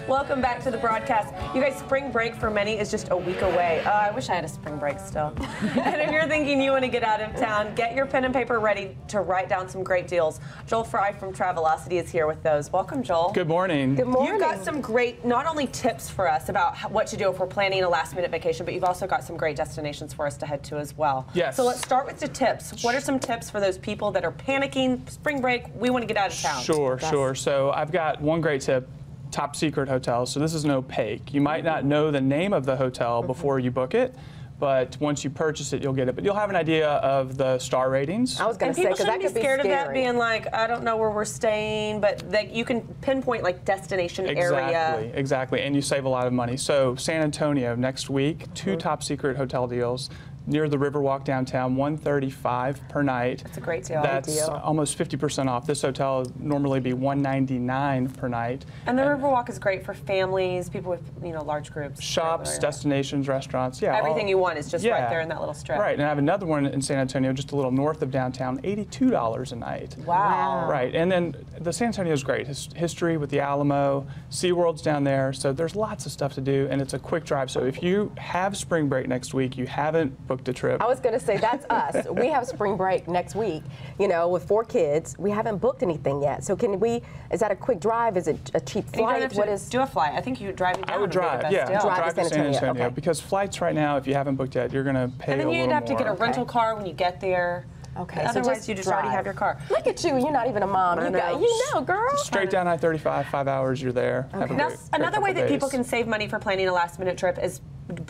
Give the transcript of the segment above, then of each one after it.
Welcome back to the broadcast. You guys, spring break for many is just a week away. I wish I had a spring break still. And if you're thinking you want to get out of town, get your pen and paper ready to write down some great deals. Joel Fry from Travelocity is here with those. Welcome, Joel. Good morning. Good morning. You've got some great, not only tips for us about what to do if we're planning a last-minute vacation, but you've also got some great destinations for us to head to as well. Yes. So let's start with the tips. What are some tips for those people that are panicking, spring break, we want to get out of town? Sure. So I've got one great tip. Top secret hotels. So this is an opaque. You might not know the name of the hotel before you book it, but once you purchase it, you'll get it. But you'll have an idea of the star ratings. I was going to say, because that could be scared of that scary. being like, I don't know where we're staying, but that you can pinpoint like destination area. Exactly, and you save a lot of money. So San Antonio next week, two top secret hotel deals. Near the Riverwalk downtown, $135 per night. That's a great deal. That's almost 50% off. This hotel would normally be $199 per night. And the Riverwalk is great for families, people with large groups. Shops, destinations, restaurants, everything you want is just right there in that little strip. Right, and I have another one in San Antonio, just a little north of downtown, $82 a night. Wow. Right, and then the San Antonio is great. History with the Alamo, SeaWorld's down there, so there's lots of stuff to do, and it's a quick drive. So if you have spring break next week, you haven't booked a trip. I was going to say, that's us. We have spring break next week, with 4 kids. We haven't booked anything yet. So is that a quick drive? Is it a cheap flight? Do a flight. I think you drive down. I would drive, drive to San Antonio. Because flights right now, if you haven't booked yet, you're going to pay a little more. And then you'd have to get a rental car when you get there. Okay, otherwise you just already have your car. Look at you, you're not even a mom. You know, girl. Straight down I-35, 5 hours, you're there. Okay. Now, another way that people can save money for planning a last-minute trip is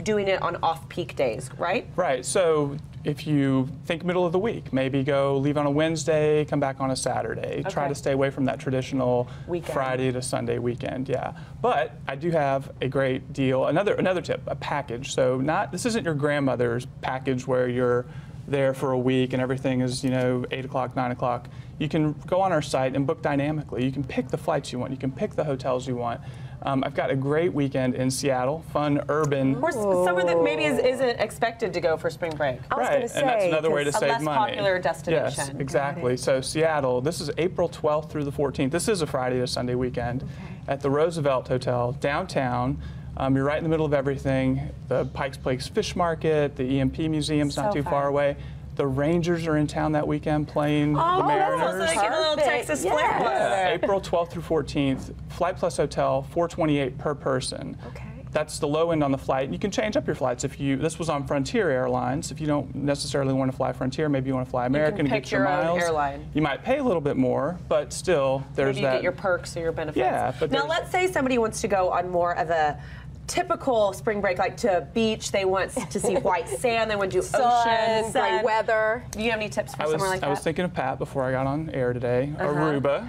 doing it on off-peak days, right? Right, so if you think middle of the week, maybe leave on a Wednesday, come back on a Saturday. Try to stay away from that traditional Friday to Sunday weekend, But I do have a great deal, another tip, a package. So this isn't your grandmother's package where you're there for a week and everything is 8 o'clock, 9 o'clock. You can go on our site and book dynamically. You can pick the flights you want. You can pick the hotels you want. I've got a great weekend in Seattle, fun, urban. Or somewhere that maybe isn't expected to go for spring break. I was going to say, and that's another way to save money. A less popular destination. Yes, exactly. So Seattle, this is April 12th through the 14th. This is a Friday to Sunday weekend at the Roosevelt Hotel downtown. You're right in the middle of everything. The Pikes Place Fish Market, the EMP Museum's not too far away. The Rangers are in town that weekend playing the Mariners. That's so they get a little Texas flair. Yeah, April 12th through 14th. Flight Plus Hotel, $428 per person. Okay. That's the low end on the flight. You can change up your flights this was on Frontier Airlines. If you don't necessarily want to fly Frontier, maybe you want to fly American and get your miles. Own airline. You might pay a little bit more, but still there's maybe you get your perks or your benefits. Yeah, but now let's say somebody wants to go on more of a typical spring break, like to a beach. They want to see white sand. They want to do ocean, great weather. Do you have any tips for somewhere like that? I was thinking of Pat before I got on air today. Aruba.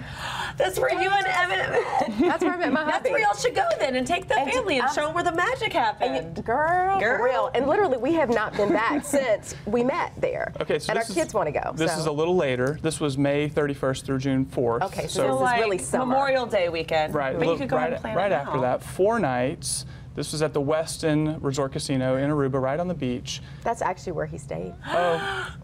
That's where you and Evan met. That's where I met my hubby. That's where y'all should go then and take the family and show them where the magic happened. Girl, for real. And literally, we have not been back since we met there. Okay, so and our kids want to go. This is a little later. This was May 31st through June 4th. Okay, so this is really summer. Memorial Day weekend. Right. But you could go and plan right it after that, 4 nights. This was at the Westin Resort Casino in Aruba, right on the beach. That's actually where he stayed. Oh.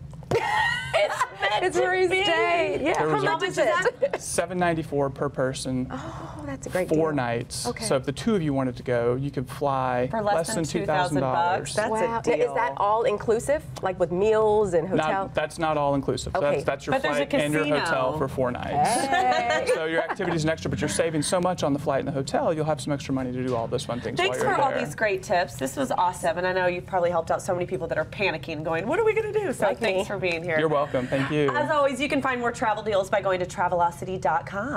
It's where he stayed. Yeah. How much is it? $794 per person. Oh, that's a great 4 deal. nights. Okay. So if the 2 of you wanted to go, you could fly for less than $2,000. That's a deal. Now, is that all inclusive, like with meals and hotel? That's not all inclusive. So Okay. that's your flight and your hotel for 4 nights. Hey. So your activity's an extra, but you're saving so much on the flight and the hotel, you'll have some extra money to do all those fun things. Thanks while you're for all there. these great tips. This was awesome, and I know you've probably helped out so many people that are panicking, going, "What are we going to do?" So thanks for being here. You're welcome. Thank you. As always, you can find more travel deals by going to Travelocity.com.